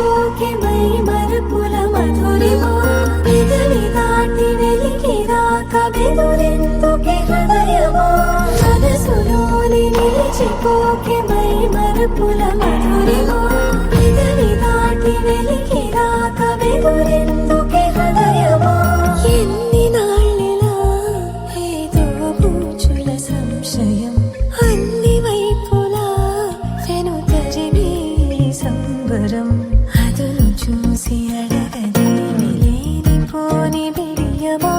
నిలిచిపోకే my మరపుల Madhurima పెదవి దాటి వెలికి రాక బెదురెందుకే హృదయమా మనసులోని నిలిచిపోకే మై మరపుల మధురిమా పెదవి దాటి వెలికి రాక బెదురెందుకే హృదయమా ఎన్ని నాళ్ళిలా ఏదో పూచుల సంశయం అన్ని వైపులా వెను తరిమి సంబరం అదును చూసి అడగదేమి లేనిపోని బిడియమా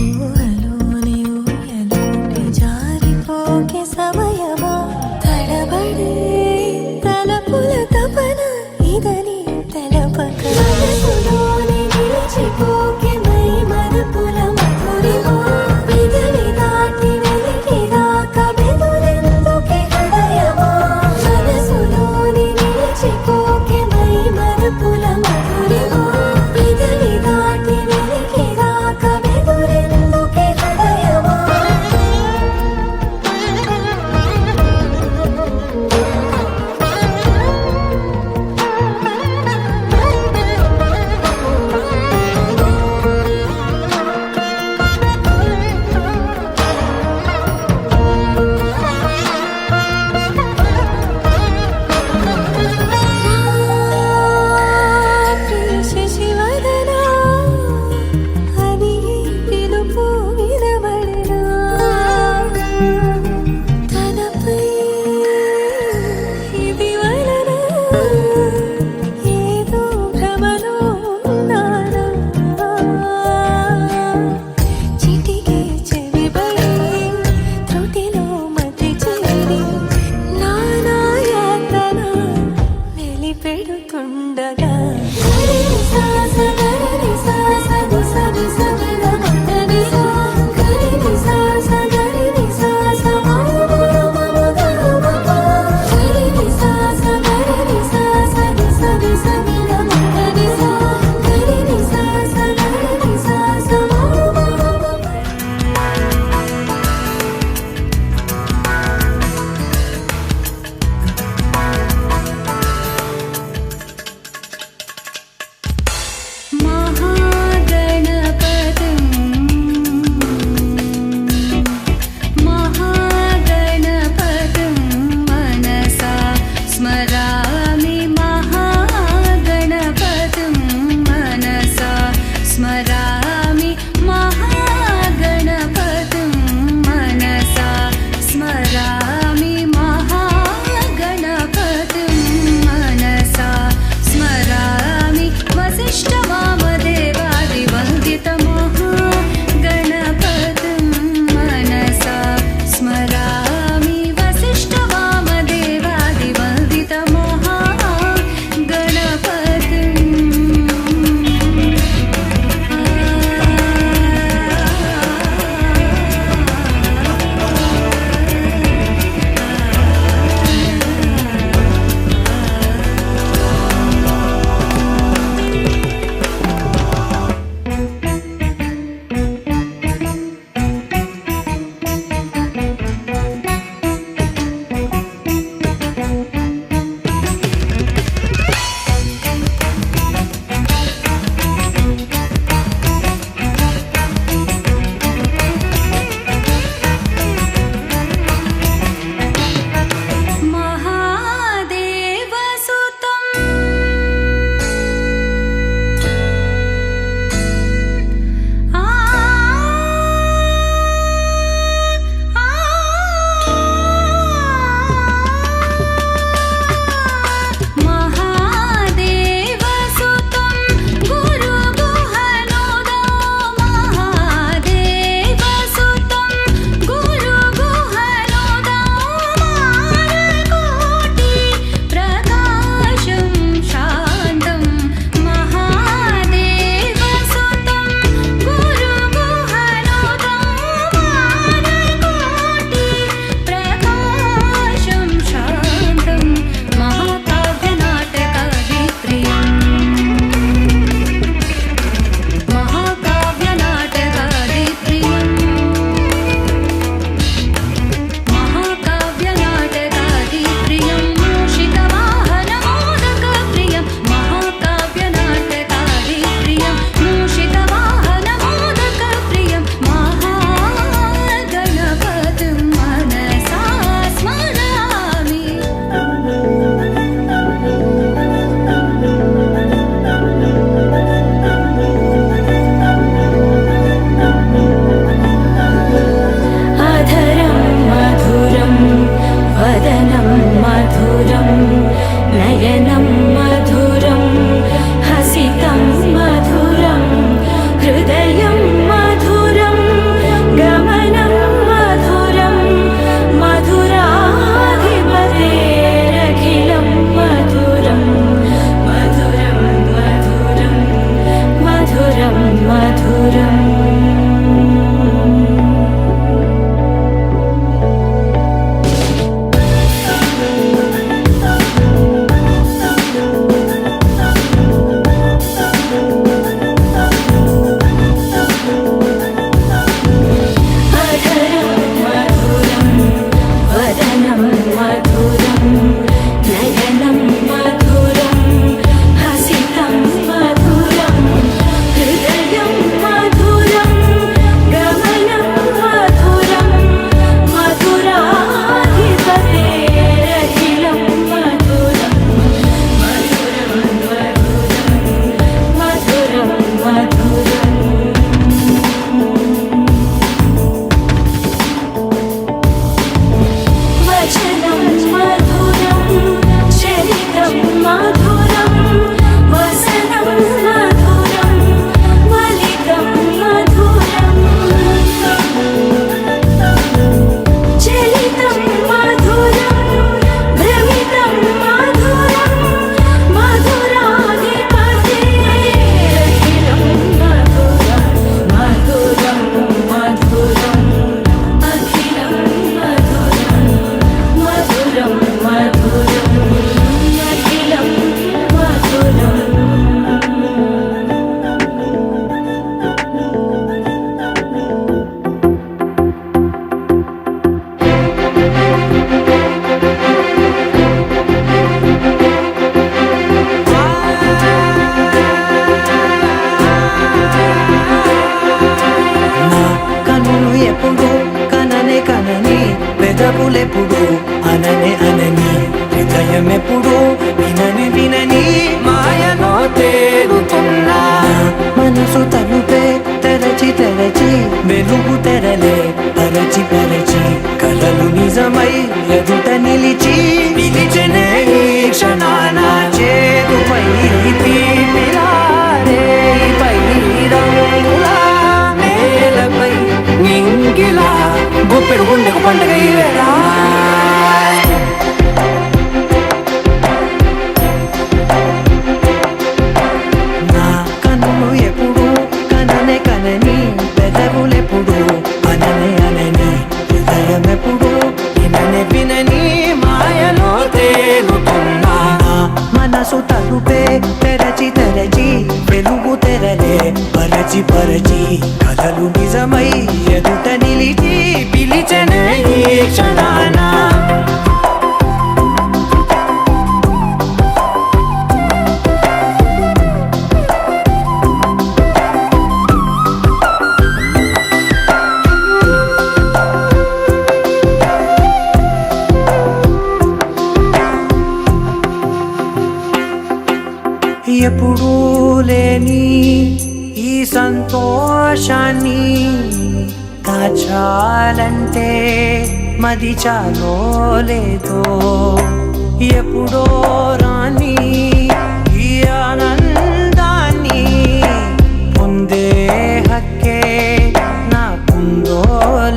ఊహలోని ఊయలోని జారిపోకే సమయమా తడబడే తలపుల తపన ఇదని తెలపక మనసులోని నిలిచిపోకే మై మరపుల మధురిమా పెదవి దాటి వెలికి రాక బెదురెందుకే పెదవులెప్పుడు అననే అనని హృదయమెప్పుడు వినని వినని మాయలో తేలుతున్నా మనసు తలుపే తెరచి తెరచి వెలుగు తెరలే పరచి పరచి కలలు నిజమై ఎదుట నిలిచి పిలిచెనే ఈ క్షణాన చేతుపై తీపిలాడే పై రంగులా నేలపై నింగిలా గుప్పెడు గుండెకు పండుగ ఈ వేళ నా కన్నులు ఎప్పుడు కననే కనని పెదవులెప్పుడు అననే అనని హృదయమెప్పుడు విననే వినని మాయలో తేలుతున్నా మనసు తలుపే తెరచి తెరచి వెలుగు తెరలే పరచి పరచి కలలు నిజమై ఎదుట నిలిచి పిలిచెనే ఈ క్షణాన ఎప్పుడూ లేని ఈ సంతోషాన్ని దాచాలంటే మది చాలో లేదో ఎప్పుడో రాని ఈ ఆనందాన్ని పొందే హక్కే నాకుందో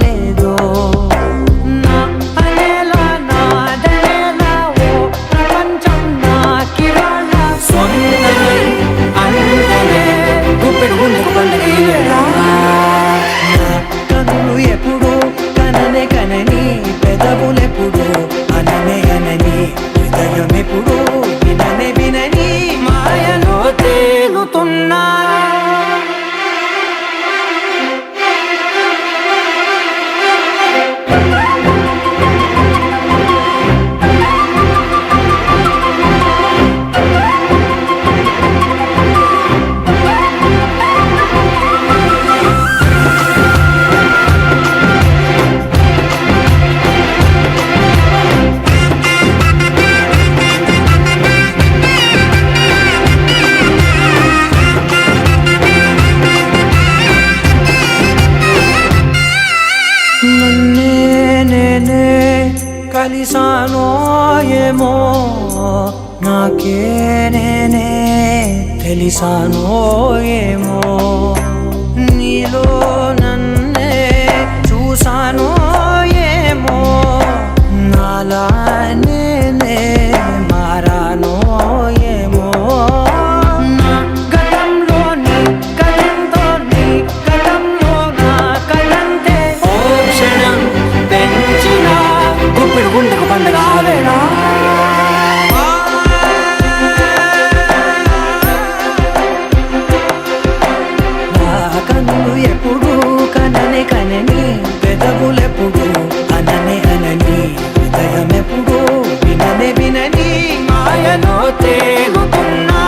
లేదో నా అనేలా నాదనేలా ఓ ప్రపంచం నాకిరాల సొంతమై అందమే గుప్పెడు గుండెకు పండుగ ఈ వేళ కన్నులు ఎప్పుడు కననే కనని పెదవులెప్పుడు అననే అనని హృదయమెప్పుడు విననే వినని మాయలో తేలుతున్నా నన్నే నేనే కలిసానో ఏమో నాకే నేనే తెలిసానో ఏమో నీలో నన్నే చూసానో ఏమో నాలా నేనే మారానో ఏమో నా గతంలోని కథంతో నీ కథంలో నా కథంతే ఓ క్షణం పెంచిన గుప్పెడు గుండెకు పండుగ వేళ కన్నులు ఎప్పుడు కననే కనని పెదవులెప్పుడు అననే అనని హృదయమెప్పుడు విననే వినని మాయలో తేలుతున్నా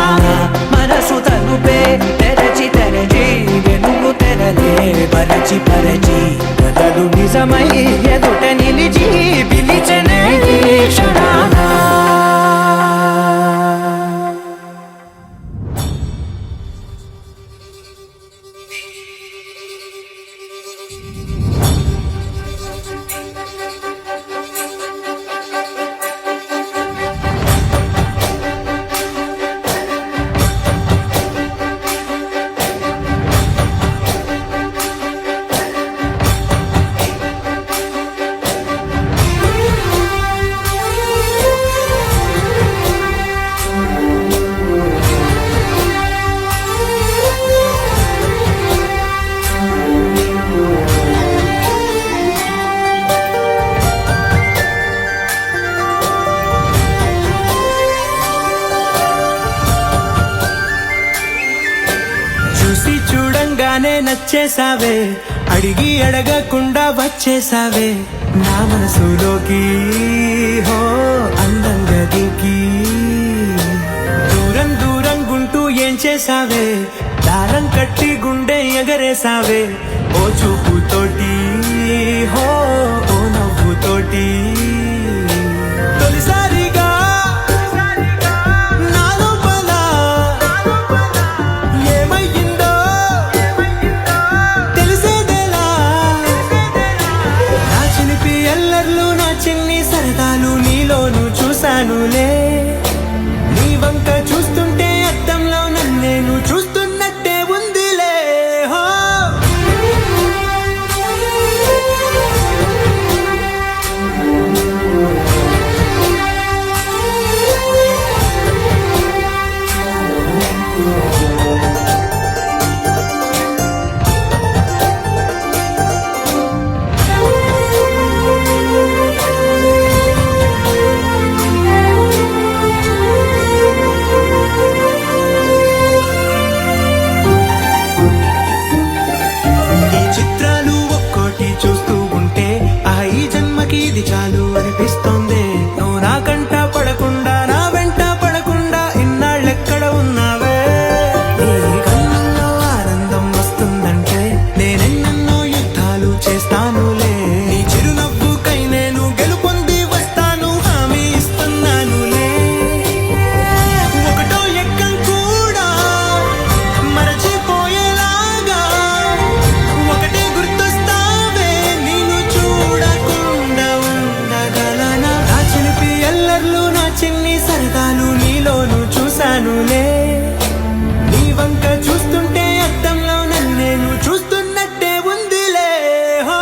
మనసు తలుపే తెరచి తెరచి వెలుగు తెరలే పరచి పరచి కథలు నిజమై ఎదుట నిలిచి పిలిచెనే ఈ క్షణాన చూడంగానే నచ్చేసావే అడిగి అడగకుండా వచ్చేసావే నా మనసులోకి హో అందంగా దిగి దూరం దూరం గుంటూ ఏం చేసావే దారం కట్టి గుండె ఎగరేసావే ఓ చూపుతోటి హో ఓ నవ్వుతోటి చూశానులే. నీ వంక చూస్తుంటే అద్దంలో నన్నేను చూస్తున్నట్టే ఉందిలే. హో ఈ చిత్రాలు ఒక్కోటి చూస్తూ ఉంటే ఈ జన్మకి ఇది చాలు అనిపిస్తోంది. నువ్వు నా కంట పడకుండా నా వెంట పడకుండా ఇన్నాళ్ళెక్కడ ఉన్నావే. నీ కళ్ళల్లో ఆనందం వస్తుందంటే నేనెన్నెన్నో యుద్ధాలు చేస్తానులే. నీ చిరునవ్వుకై నేను గెలుపొంది వస్తాను, హామీ ఇస్తున్నానులే. ఒకటో ఎక్కం కూడా మరచిపోయేలాగా ఒకటే గుర్తొస్తావే. నిన్ను చూడకుండా ఉండగలనా? నా చిలిపి ఎల్లర్లు నా చిన్ని సరదాలు నీలోను చూశానులే. నీ వంక చూస్తుంటే అద్దంలో నన్నేను చూస్తున్నట్టే ఉందిలే. హో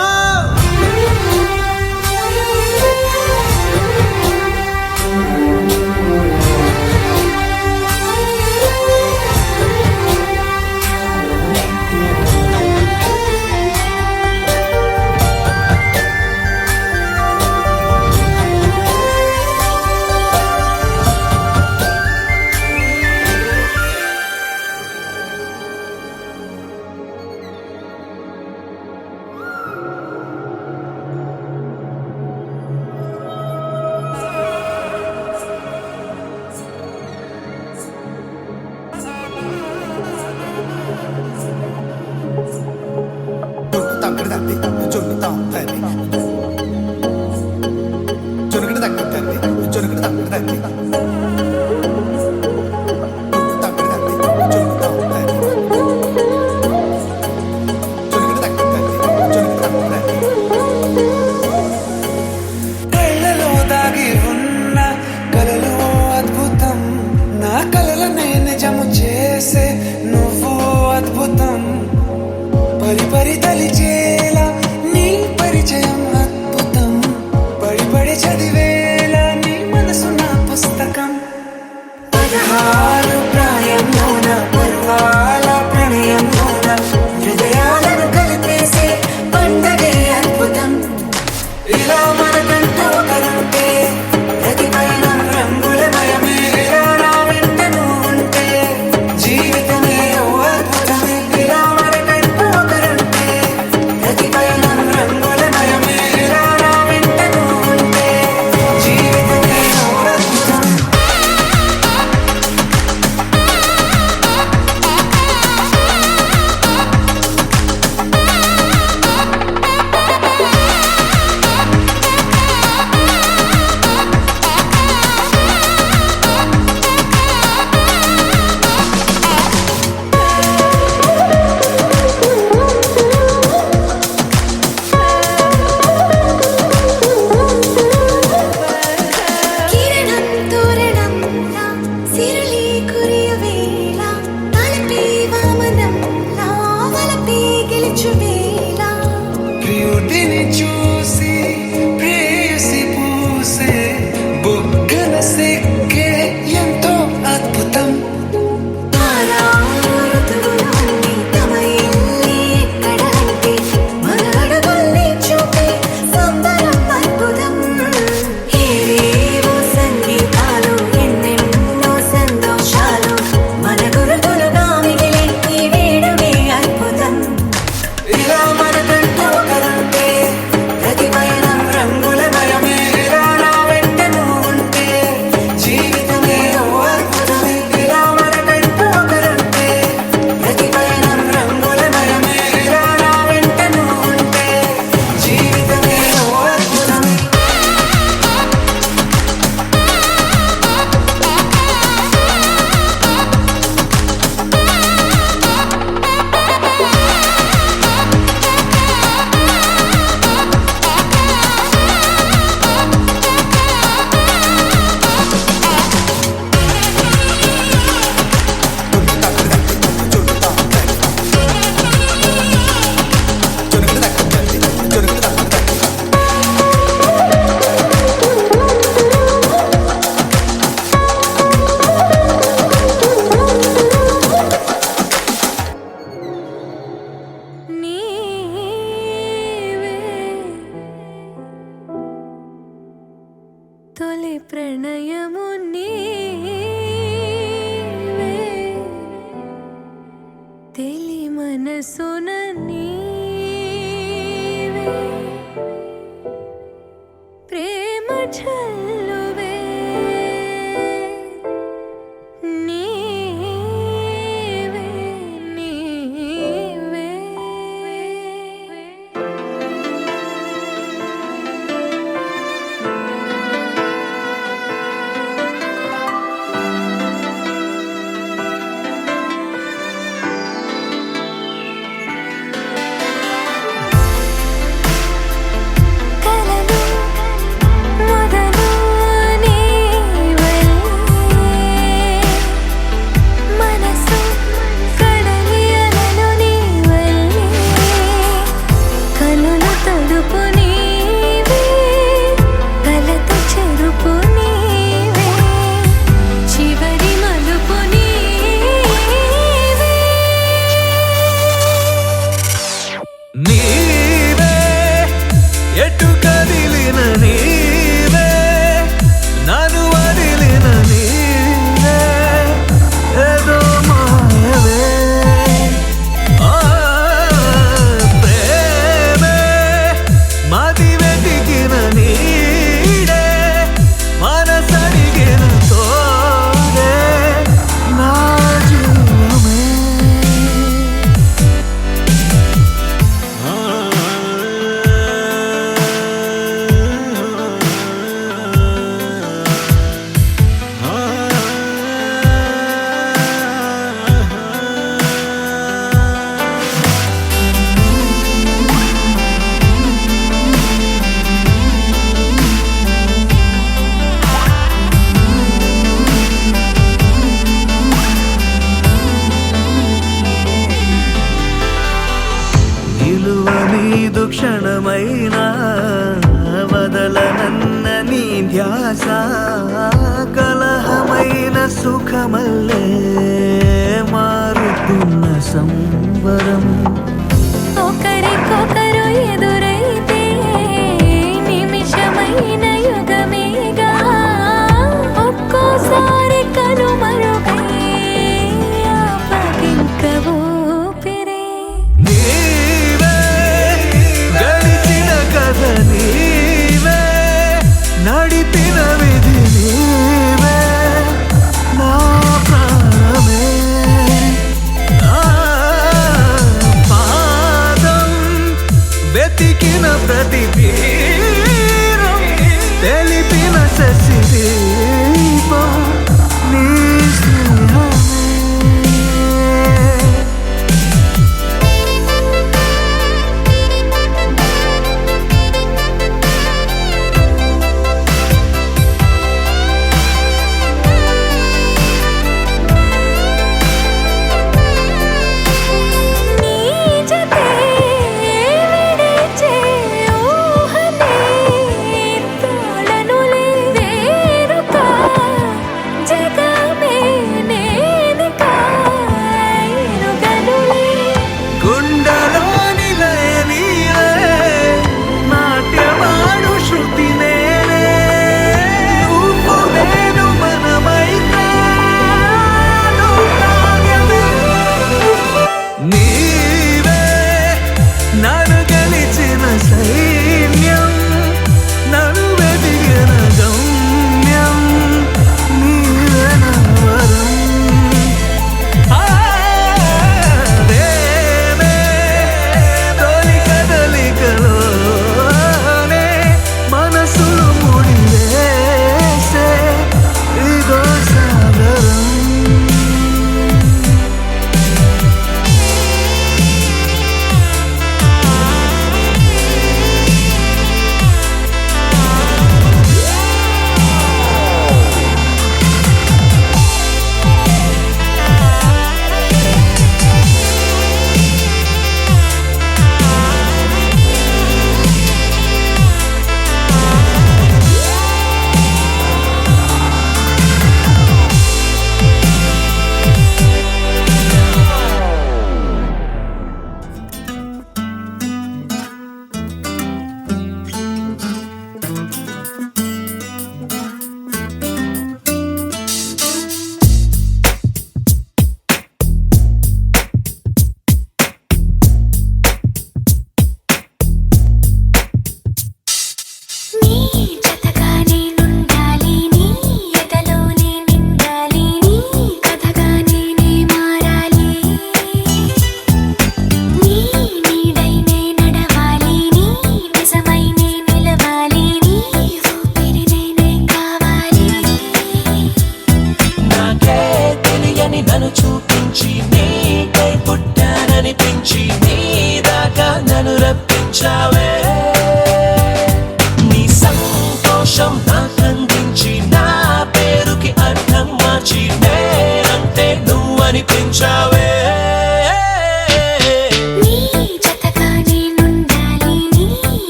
కళ్ళలో దాగి ఉన్న కలలు అద్భుతం, నా కలలనే నిజము చేసే నువ్వు అద్భుతం. పరి తలిచేలా నీ పరిచయం అద్భుతం, పడి చదివేలా నీ మనసు నా పుస్తకం. తొలి ప్రణయము నీవే తెలి మనసున నీవే ప్రేమ చల్లువే నీవే నీవే కలలు మొదలు నీవే మనసు కడలి అలలు నీవే కనులు తడుపు నీవే కలతో చెరుపు నీవే చివరి మలుపు నీవే నీవే ఎటు కదిలిన నీవే నన్ను వదిలిన నీవే ఏదో మాయవే ఆ ప్రేమే మది వెతికిన నీడే మనసడిగిన తోడే నా జీవమే నిలువ నీదు క్షణమైనా వదలనన్న నీ ధ్యాస కలహమైన సుఖమల్లే మారుతున్న సంబరం ఒకరికొకరు ఎదురైతే నిమిషమైన యుగమేగా ఒక్కోసారి కనుమరుగై ఆపగింక ఊపిరే నీవే గడిచిన కథ నీవే నడిపిన విధి నీవే నా ప్రాణమే నా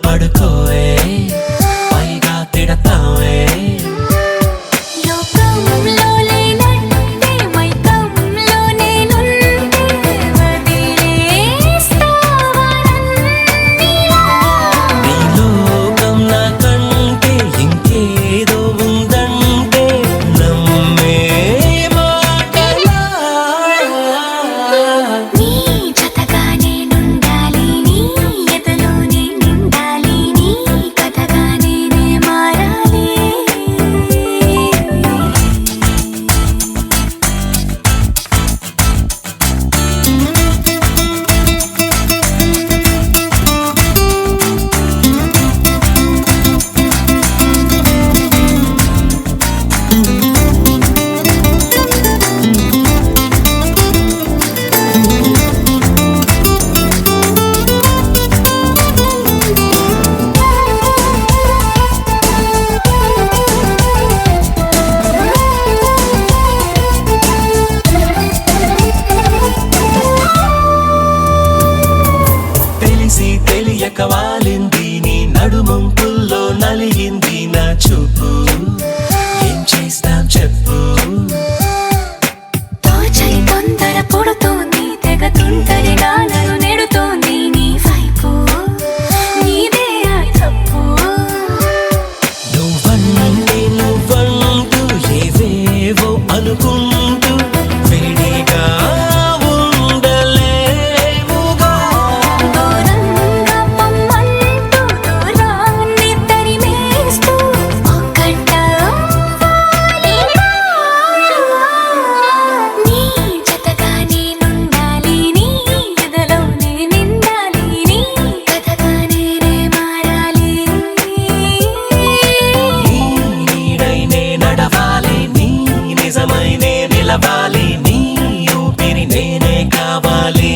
పడుకోవే పైగా తిడతావే లోకంలో లేనట్టే మైకంలో నేనుంటే వదిలేస్తావా నన్నిలా? నీ లోకం నాకంటే ఇంకేదో ఉందంటే నమ్మే మాటలా నీ జతగా నేనుండాలి, నీ ఎదలోనే నిండాలి, నీ కథగా నేనే మారాలి. తెలిసి తెలియక వాలింది నీ నడుమంపుల్లో నలిగింది నా చూపు ఏం చేస్తాం చెప్పు తోచని తొందర పుడుతోంది, తెగ తుంటరిగా నన్ను నెడుతోంది నీ వైపు. నీదే ఆ తప్పు. నువ్వంటూ ఏవేవో అనుకుంటూ వేడిగా ఉండలేవుగా దూరంగా పొమ్మంటూ దూరాన్ని తరిమేస్తూ ఒక్కటవ్వాలిగా. నీ జతగా నేనుండాలి, నీ ఎదలోనే నిండాలి, నీ కథగా నేనే మారాలి. నీ నీడైనే నడవాలి నీ నిజమైనే నిలవాలి నీ ఊపిరి నేనే కావాలి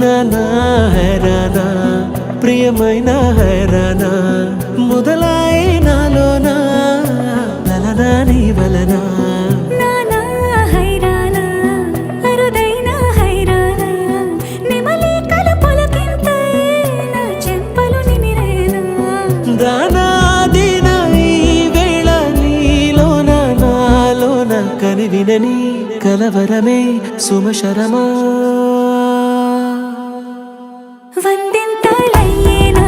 నానా హైరానా ప్రియమైన హైరానా మొదలాయి నాలోనా వలనా నీ వలనా నానా హైరానా అరుదైన హైరానా నిమలి కలుపులకింతై నా చెంపలు నిమిరేనా. దానాదిన ఈ వేళ నీలోన నాలోన కనివినని కలవరమే సుమశరమా వందింతలయ్యేనా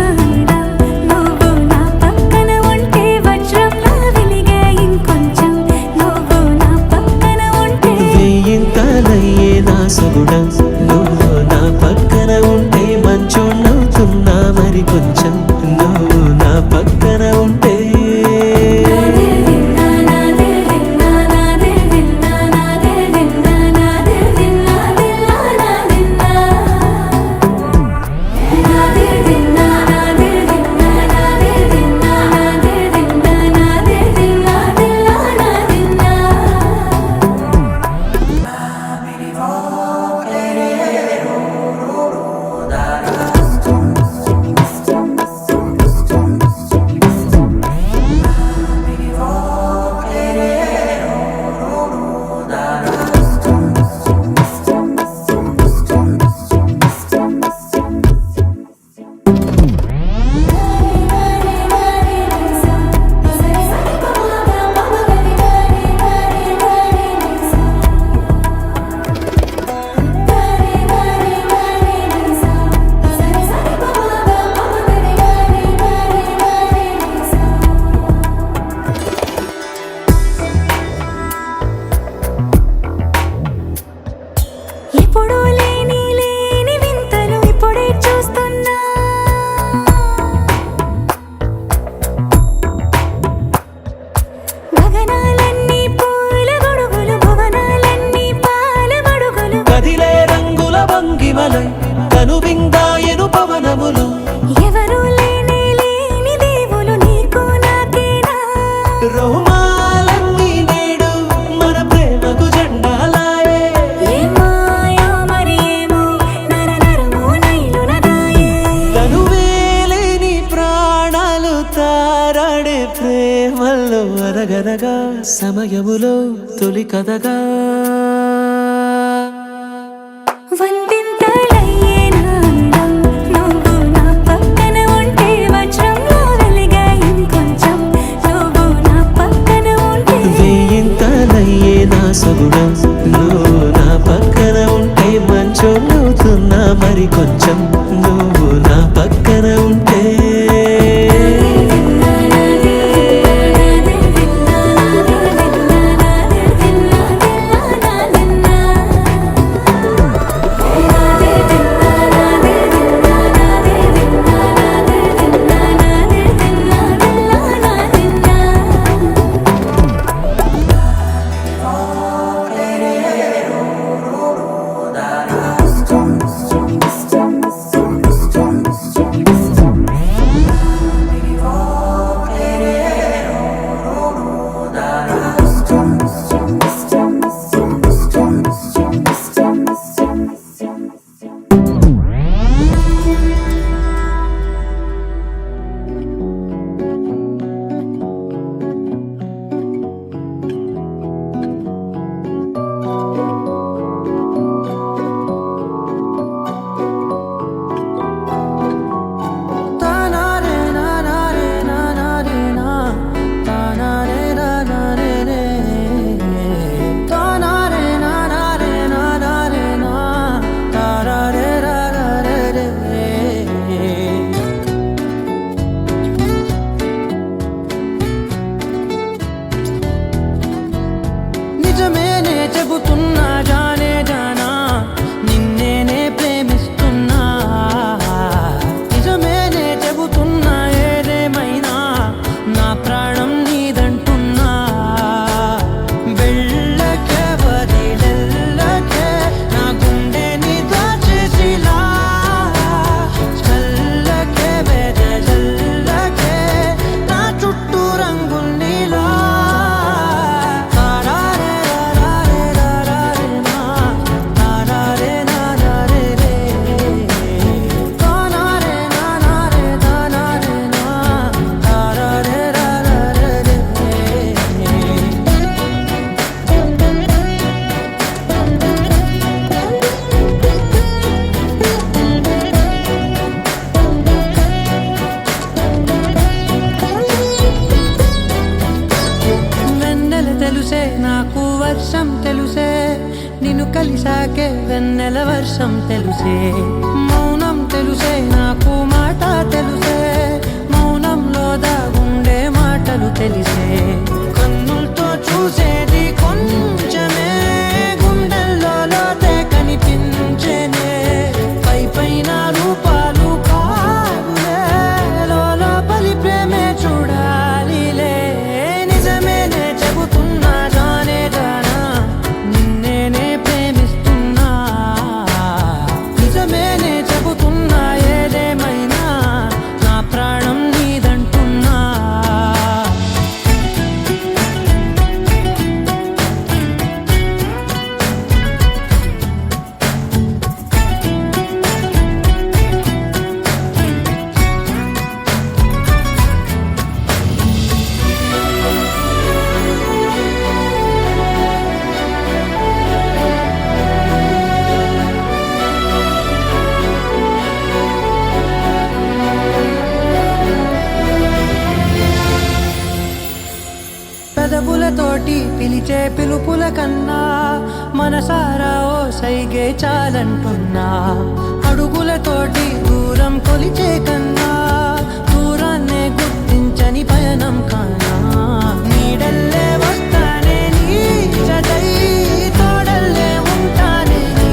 నువ్వు నా పక్కన ఉంటే వజ్రంలా వెలిగే ఇంకొంచెం. నువ్వు నా పక్కన ఉంటే వేయింతలయ్యే నా సుగుణం నువ్వు నా పక్కన ఉంటే మంచోళ్ళవుతున్నా మరి కొంచెం నువ్వు నా పక్కన ఉంటే ఎప్పుడూ లేని లేని వింతలు ఇప్పుడే చూస్తున్నా. గగనాలన్నీ పూల గొడుగులు, భువనాలన్నీ పాల మడుగులు. కదిలే రంగుల భంగిమలై కనువిందాయను పవనములు. ఎవరూ లేని లేని దేవులు నీకు నాకేనా. రోమాలన్నీ నేడు మన ప్రేమకు జెండాలాయే. ఏ మాయో మరి ఏమో నర నరమో నైలున దాయే. తనువేలేని ప్రాణాలు తారాడే ప్రేమల్లో అరగరగా సమయములో తొలి కథగా. వందింతలయ్యేనా నువ్వు నా పక్కన ఉంటే, వజ్రంలో వెలిగే ఇంకొంచెం నువ్వు నా పక్కన ఉంటే. వేయింతలయ్యే నా సగుణం నువ్వు నా పక్కన ఉంటే. మంచోళ్ళవుతున్నా మరి కొంచెం నువ్వు నా పక్కన ఉంటే. నిజమేనే చెబుతున్నా జానే జానా నిన్నేనే ప్రేమిస్తున్నా. నిజమేనే చెబుతున్నా ఏదేమైనా నా ప్రాణం నీదంటున్నా. వెళ్ళకే వదిలెళ్ళకే నా గుండెని దాచేసిలా. చల్లకే వెదజల్లకే నా చుట్టూ రంగుల్నిలా. వెన్నెల తెలుసే నాకు వర్షం తెలుసే, నిన్ను కలిసాకే వెన్నెల వర్షం తెలుసే. మౌనం తెలుసే నాకు మాట తెలుసే, మౌనంలో దాగుండే మాటలు తెలిసే. కన్నులతో చూసేది కొంచెమే, గుండెల్లో లోతే కనిపించేనే. పై పైన రూపాలు కాదులే, లోపలి ప్రేమే చూడాలిలే. నిజమేనే చెబుతున్నా జానే జానా నిన్నేనే ప్రేమిస్తున్నా. నిజమేనే చెబుతున్నా ఏదేమైనా నా ప్రాణం నీదంటున్నా. పెదవులతోటి పిలిచే పిలుపుల కన్నా మనసారా ఓ సైగే చాలంటున్నా. అడుగులతోటి దూరం కొలిచే కన్నా దూరాన్నే గుర్తించని పయనం కానా. నీడల్లే వస్తానే నీ జతై, తోడల్లే ఉంటానే నీ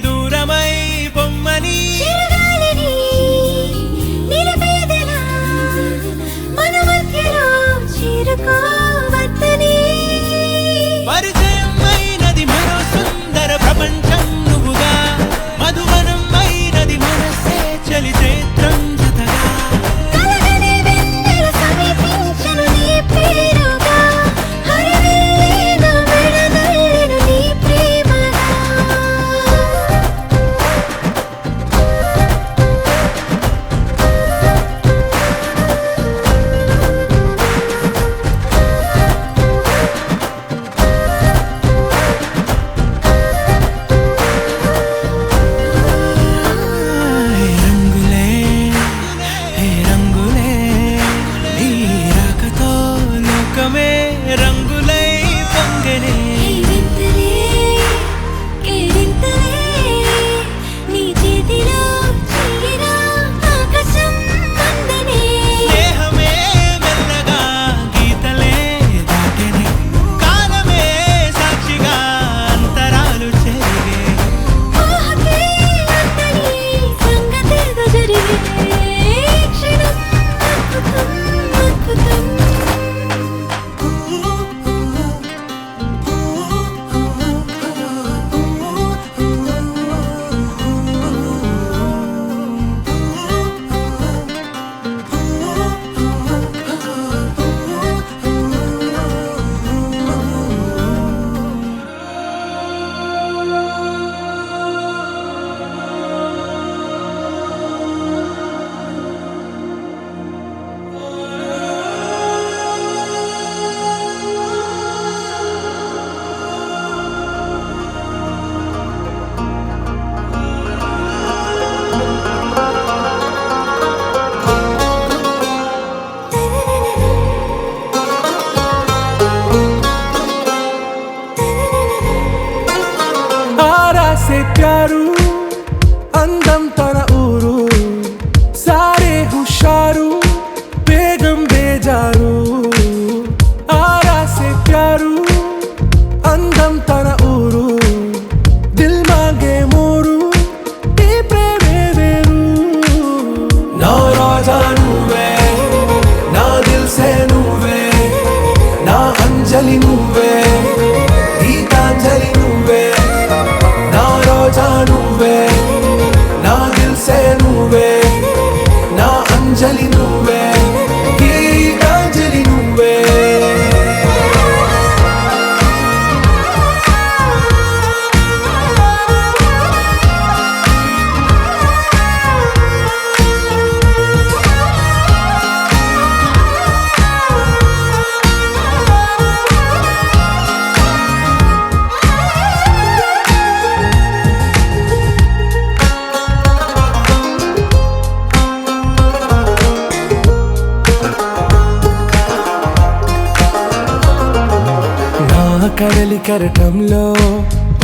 దూరమై పొమ్మని చిరగాలిని నిలబెదలా మన మధ్యలో చేరుకోవద్దని పరిచయం అయినది మరో సుందర ప్రపంచం నువ్వుగా మధువనం అయినది మనసే చలి చేత్రం జతగా కలగనే వెన్నెల సమీపించను నీ పేరుగా హరివెల్లిన విడదల్లిను నీ ప్రేమగా రంగులే రంగులే నీ రాకతో లోకమే రంగులై పొంగనే వింతలే కేరింతలే నీ చేతిలో చెయ్యిరా ఆకాశం అందనే స్నేహమే మెల్లగా గీతలే దాటెనే కాలమే సాక్షిగా అంతరాలు చెరిగే ఊహకే అందని సంగతేదో జరిగే క్షణం అద్భుతం అద్భుతం आरा से प्यारू అందం తన ఊరు సారే హుషారు బేగం బేజారు ఆరా సే ప్యారు అందం తన ఊరు దిల్ మాంగే మోరు ఈ ప్రేమే వేరు నా రాజా నువ్వే నా దిల్ సే నువ్వే నా అంజలి నువ్వే గీతాంజలి నువ్వే నా రోజా నువ్వే నా దిల్ సే నువ్వే నా అంజలి నువ్వే గీతాంజలి నువ్వే నా కడలి కరటంలో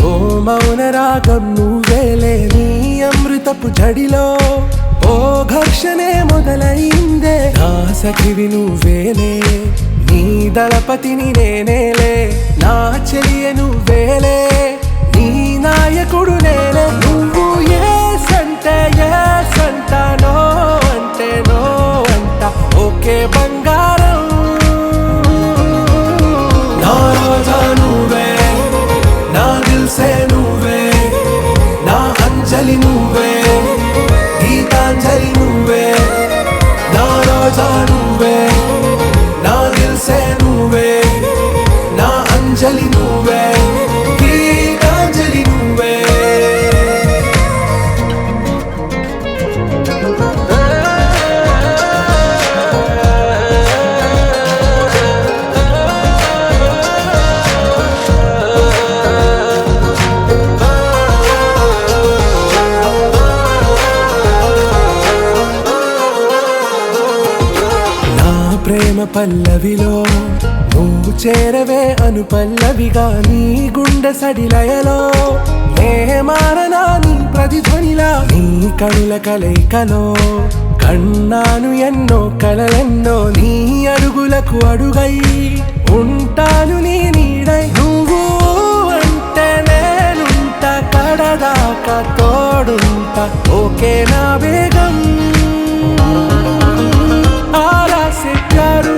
ఓ మౌన రాగం నువ్వేలే నీ అమృతపు జడిలో ఓ ఘర్షణే మొదలైందే నా సఖివి నువ్వేలే నీ దళపతిని నేనేలే నా చెలియ నువ్వేలే నీ నాయకుడు నేలే నువ్వు ఏ సంట నో అంటే నో అంట ఓకే బంగారం నా రోజా నువ్వే నా దిల్ సే నువ్వే నా అంజలి నువ్వే గీతాంజలి నువ్వే నా రోజా నువ్వే నా దిల్ సే నువ్వే నా అంజలి నువ్వే గీతాంజలి నువ్వే ప్రేమ పల్లవిలో నువ్వు చేరవే అను పల్లవిగా నీ గుండె సడిలయలో నే మారనా నీ ప్రతిధ్వనిలా నీ కనుల కలయికలో కన్నాను ఎన్నో కలలెన్నో నీ అడుగులకు అడుగై ఉంటాను నీ నీడై నువ్వు అంటే నేనుంట కడదాకా తోడుంటా ఓకే నా బేగం ఆరాసే ప్యారు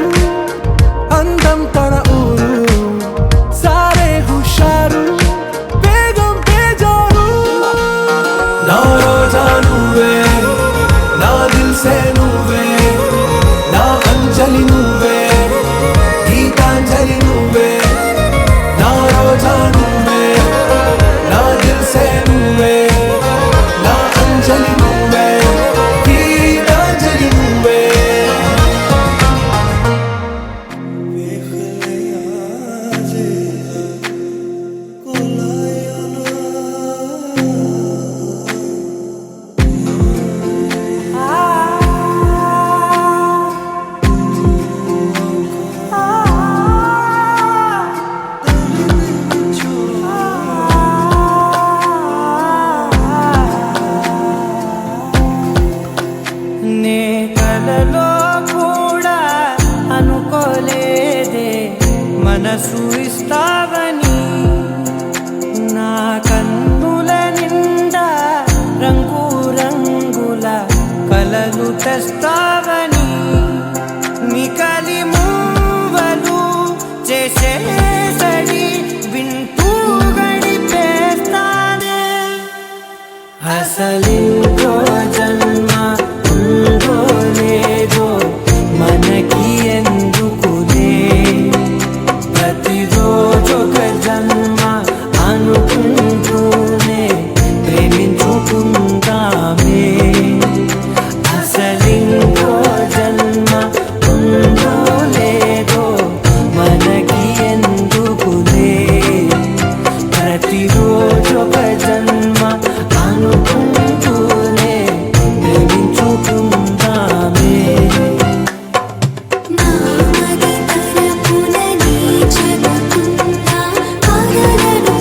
అందం తన ఊరు సారే హుషారు బేగం బేజారు నా రోజా నువ్వే నా దిల్ సే నువ్వే నా అంజలి నువ్వే గీతాంజలి నువ్వే నా రోజా నువ్వే నా దిల్ సే నువ్వే నా అంజలి నువ్వే గీతాంజలి నువ్వే నే కలలో కూడా అనుకోలేదే మనసు ఇస్తావని నా కన్నుల నిండా రంగు రంగుల కలలు తెస్తావని నికలి మూవలు చేసేసడి వింటూ గడిపేస్తానే అసలింకో జన్మ ఉందో లేదో మనకి ఎందుకులే ప్రతిరోజొక జన్మ అనుకుంటూనే ప్రేమించుకుందామే అసలింకో జన్మ ఉందో లేదో మనకి ఎందుకులే ప్రతిరోజొక జన్మ అనుకుంటూనే ప్రేమించుకుందామే నామది తరపున నీ చెబుతున్నా పగలను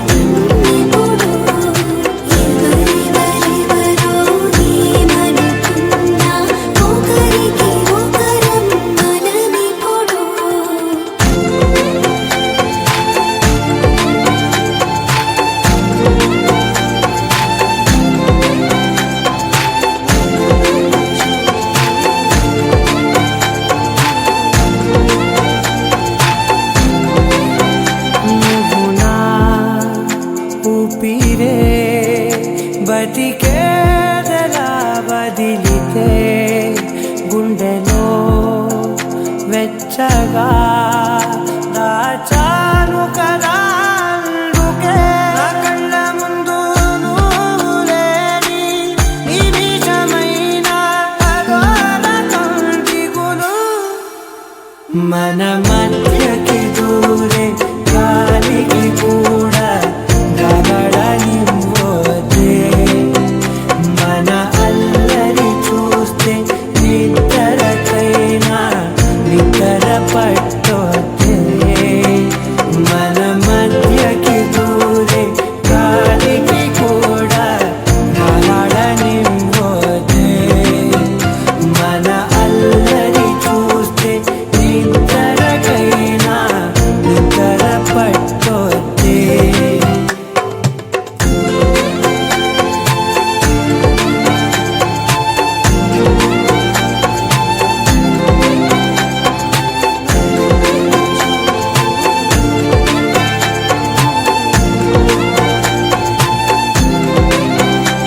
నిన్నిప్పుడు ఎవరెవరెవరో ఏమనుకున్నా ఒకరికి ఒకరం మనమిప్పుడు నువ్వు నా ఊపిరే బతికేదలా వదిలితే గుండెలో వెచ్చగా దాచాను కదా అందుకే నా కళ్ళ ముందు నువ్వు లేని నిమిషమైన అగోర దిగులు మన మధ్యకి దూరే గాలికి కూడా గగడనివ్వదే మన అల్లరి చూస్తే నిద్రకైనా నిద్ర పట్టొద్దే మన మధ్యకి దూరే గాలికి కూడా గగడనివ్వదే మన అల్లరి చూస్తే నిద్రకైనా నిద్ర పట్టొద్దే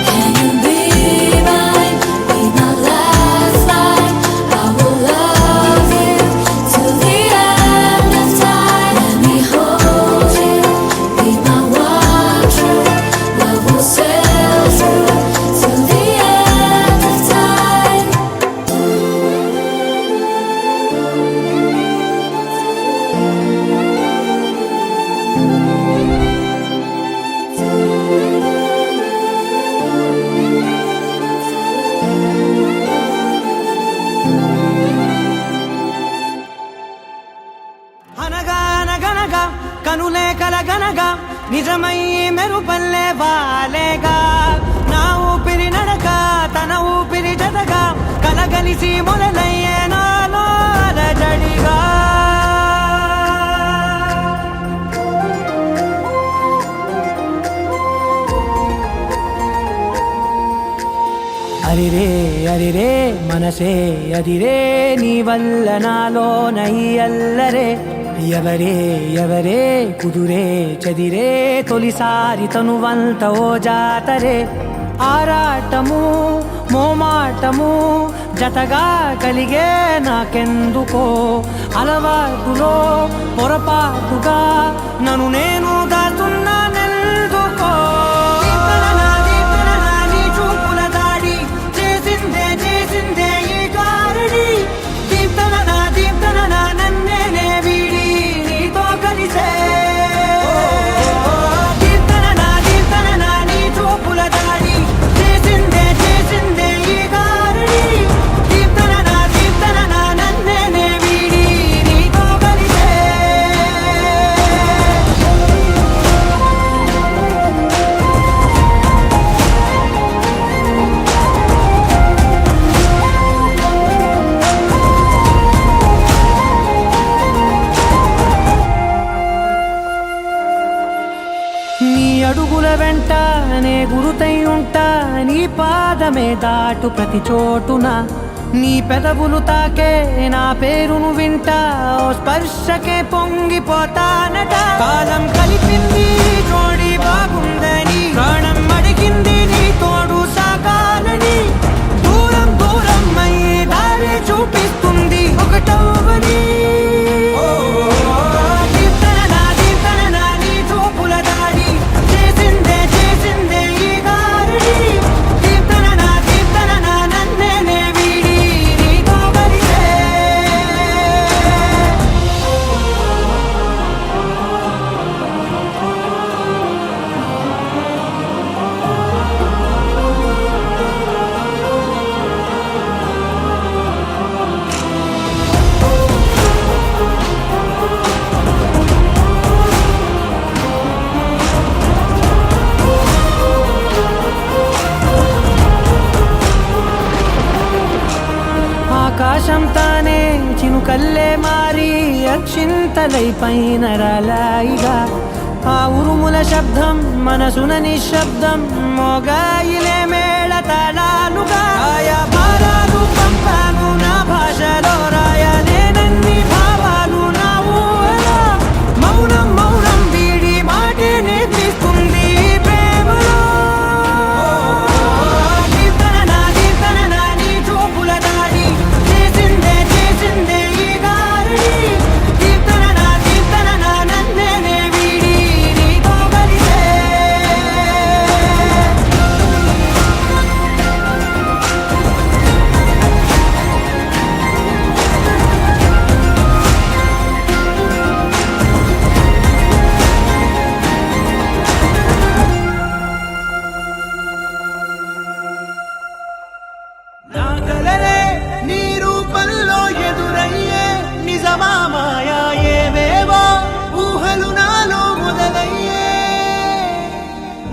Can you be mine? Be my last life. I will love you till the end of time. Let me hold you. Be my one true. Love will sail through till the end of time. అనగా అనగనగా కనులే కలగనగా నిజమై మెరుపల్లే వాలేగా నా ఊపిరి నడక తన ఊపిరి జతగా కలగలిసి మొదలయ్యే నాలో అలజడిగా. అరిరే అరిరే మనసే అదిరే నీ వల్ల నాలో నై అల్లరే ఎవరే ఎవరే కుదురే చదిరే తొలిసారి తనువంత ఓ జాతరే ఆరాటము మోమాటము జతగా కలిగే నాకెందుకో అలవాటులో పొరపాటుగా నన్ను నేను దాటున్నానెందుకో నీ చూపుల దాడి చేసిందే చేసిందే ఈ కారణి దీప్తన నన్నే వీడి నీతో కలిసే దీప్తన నీ చూపుల దాడి చేసిందే చేసిందే ఈ కారణి దీప్తన నన్నే వీడి నీతో కలిసే నీ అడుగుల వెంట నే గురుతై ఉంటా నీ పాదమే దాటు ప్రతి చోటున నీ పెదవులు తాకే నా పేరును వింటా ఓ స్పర్శకే పొంగిపోతానట కాలం కలిపింది జోడి బాగుందని ప్రాణం అడిగింది నీ తోడు సాగాలని దూరం దూరం అయ్యి దారి చూపిస్తుంది ఒకటవని దీప్తన నీ చూపుల దాడి చేసిందే చేసిందే ఈ దారి దీప్తన నన్నే వీడి నీతో కలిసే ఆకాశం తానే చినుకల్లే మారి అక్షింతలై పైన రాలాయిగా ఆ ఉరుముల శబ్దం మనసున నిశ్శబ్దం మోగాయిలే మేళ తాళాలుగా ఆయా భారాలు పంపాను నా భాషలో రాయలేనన్ని భావాలు నా ఊహలో మౌనం మౌనం వీడి మాటే నేర్పిస్తుంది ప్రేమలో దీప్తన నీ చూపుల దాడి చేసిందే చేసిందే ఈ దారి దీప్తన నన్నే వీడి నీతో కలిసే నా కలలే నీ రూపంలో ఎదురయ్యే నిజమా మాయా ఏవేవో ఊహలు నాలో మొదలయ్యే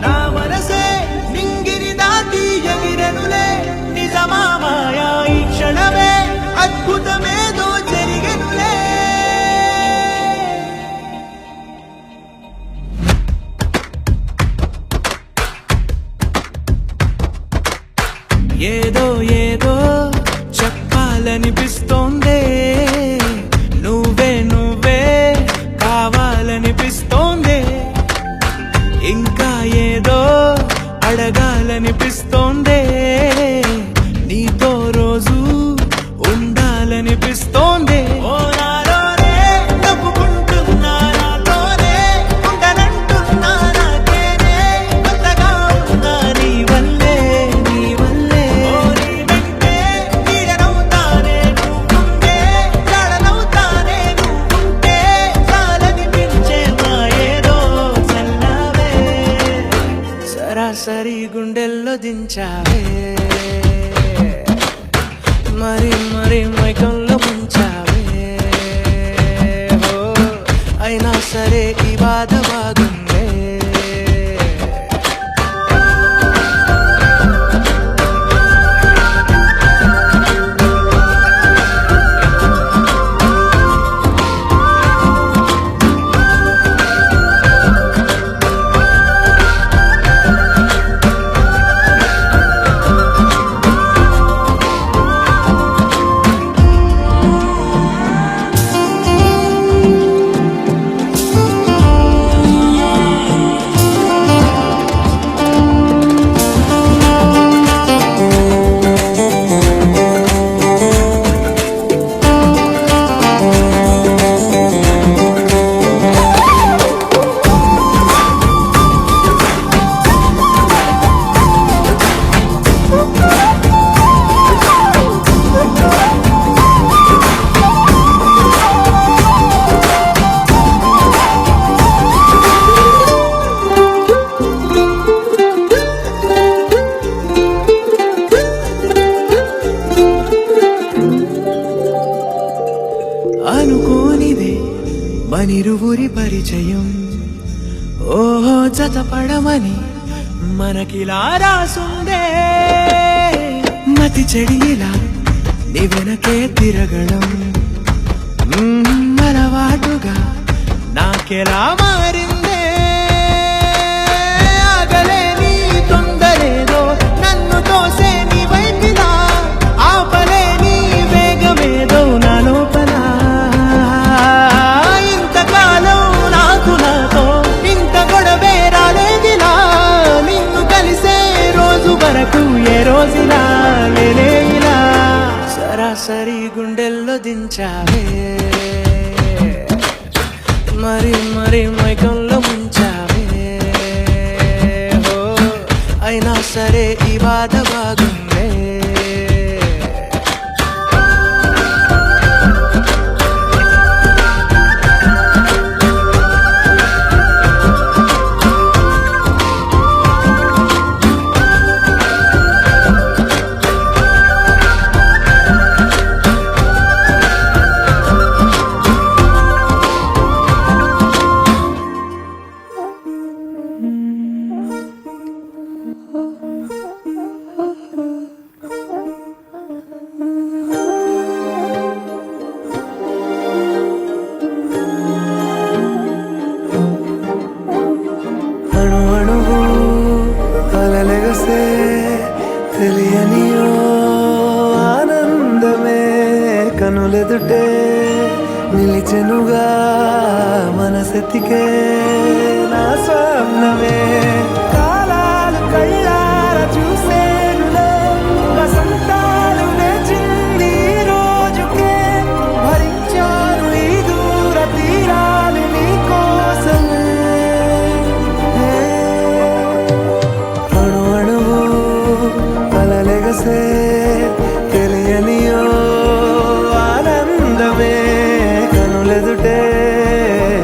నా మనసే నింగిని దాటి ఎగిరెనులే నిజమా మాయా ఈ క్షణమే అద్భుతమేదో జరిగెనులే ఏదో ఏదో చెప్పాలనిపిస్తోందే నువ్వే నువ్వే కావాలనిపిస్తోందే ఇంకా ఏదో అడగాలనిపిస్తోందే నీతో రోజు ఉండాలనిపిస్తోందే ఓ నాలోనే నవ్వుకుంటున్నా నాతోనే ఉండనంటున్నా నాకేనే కొత్తగా ఉన్నా నీ వల్లే ఓ నీ వెంటే నీడనవుతానే నువ్వుంటే జాడనవుతానే నువ్వుంటే చాలనిపించే మా ఏదో చల్లావే సరాసరి గుండెల్లో దించావే మరి మరి మైకంలో ముంచావే ఓ అయినా సరే ఈ బాధ బాగుందే ఇరువురి పరిచయం ఓహో జతపడమని మనకిలా రాసుందే మతి చెడిలా నీ వెనకే తిరగడం అలవాటుగా నాకెలా మారిందే ఆగలేని తొందరేదో నన్ను తోసే నీ వైపులా ఆపలేని వేగమేదో నా లోపల ఇంతకాలం నాకు నాతో ఇంత గొడవే రాలేదిలా నిన్ను కలిసే రోజు వరకు ఏ రోజులా లేలే ఇలా సరాసరి గుండెల్లో దించావే మరి మరి మైకంలో ముంచావే హో అయినా సరే ఈ బాధ బాగుందే అణు అణువు అలలెగసే తెలియనియో ఆనందమే కనులెదుటే నిలిచెనుగా మనసెతికే నా స్వప్నమే కాలాలు కళ్ళార చూసేనులే వసంతాలు వేచింది ఈ రోజుకే భరించాను ఈ దూర తీరాలు నీ కోసమే అణు అణువు అలలెగసే తెలియనియో ఆనందమే కనులెదుటే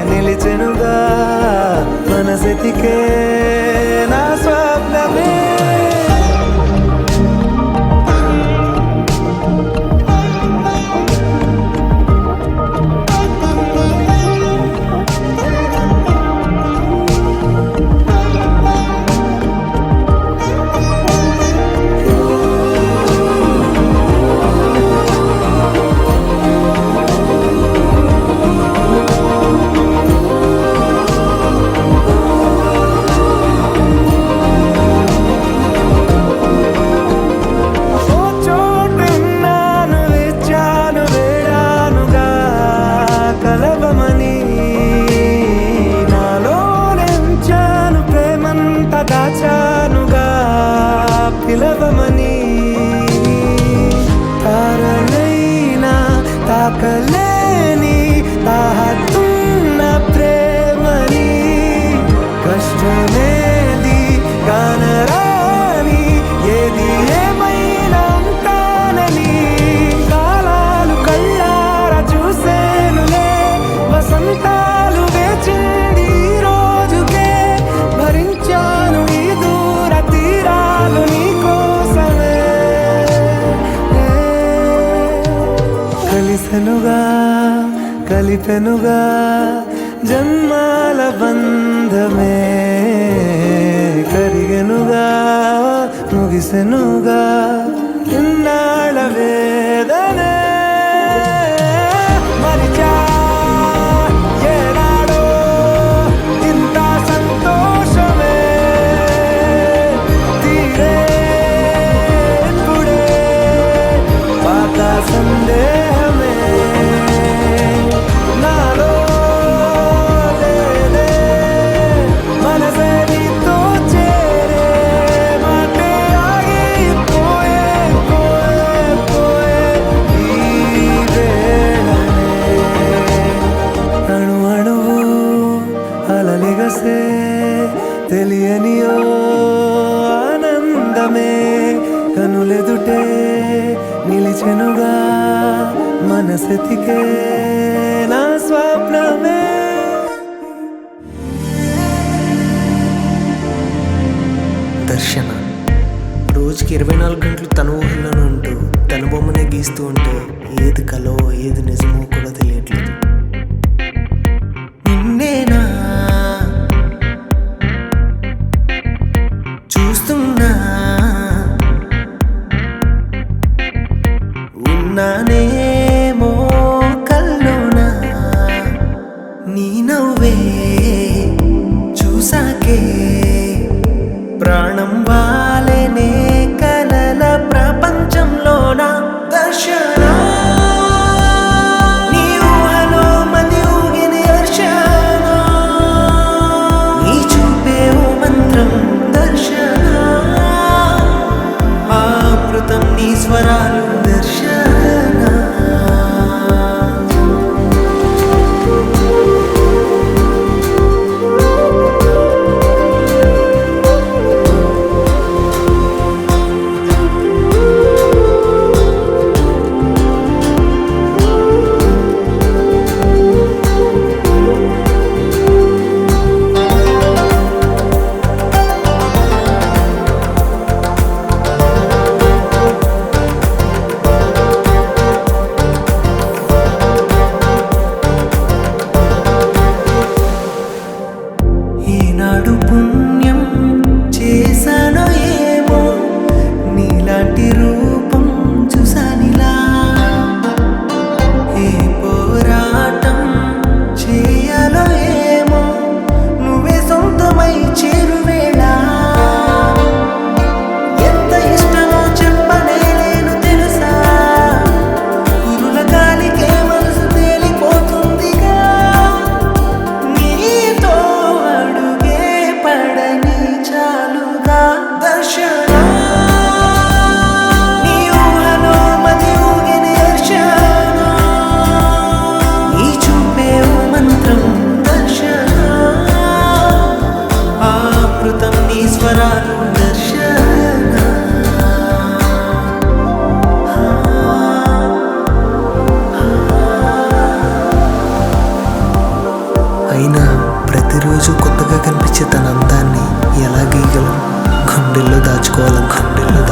నిలిచెనుగా మనసెతికే నా స్వప్నమే దాచానుగా పిలవమని తారలైనా తాకలేని తాహతున్న ప్రేమని కష్టమేది కానరాని ఏది ఏమైనా ఉంటానని కాలాలు కళ్ళార చూసేనులే వసంతాలు వేచింది ఈ రోజుకే భరించాను ఈ దూర తీరాలు నీ కోసమే కలిసెనుగా కలిపెనుగా జన్మాల బంధమే కరిగెనుగా ముగిసెనుగా ఇన్నాళ్ళ వేదనే మరిచా ఏనాడో ఇంత సంతోషమే తీరే ఇప్పుడే పాత సందేహమే నాలో లేదే మనసే నీతో చేరే మాటే ఆగిపోయే పోయే పోయే ఈ వేళనే అణు అణువు అలలెగసే తెలియనియో ఆనందమే కనులెదుటే నిలిచెనుగా మనసెతికే నా స్వప్నమే దర్శన రోజుకి 24 గంటలు తన ఊహల్లోనే ఉంటూ తన బొమ్మనే గీస్తూ ఉంటే ఏది కలో ఏది నిజమో కూడా తెలియట్లేదు. చూస్తున్నా ఉన్నానేమో కల్లోనా నీ నవ్వే చూసాకే ప్రాణం వాలేనే కలల ప్రపంచంలోన దర్శన నీ ఊహలో మది ఊగిన దర్శన నీ చూపే ఓ మంత్రం దర్శన అమృతం నీ స్వరాలు దర్శన ఈనాడు పుణ్యం చేశానో ఏమో నీలాంటి రూపం చూసానిలా ఏ పోరాటం చేయాలో ఏమో నువ్వే సొంతమై చేరువేళ ఎంత ఇష్టమో చెప్పనేలేను తెలుసా కురుల గాలికే మనసు తేలిపోతుందిగా నీతో అడుగే పడని చాలుగా దర్శన నీ ఊహలో మది ఊగిన దర్శన నీ చూపే ఓ మంత్రం దర్శన అమృతం నీ స్వరాలు దర్శన అయినా ప్రతిరోజు కొత్తగా కనిపించే తన అందాన్ని ఎలా గీయగలం గుండెల్లో దాచుకోవాలి గుండెల్లో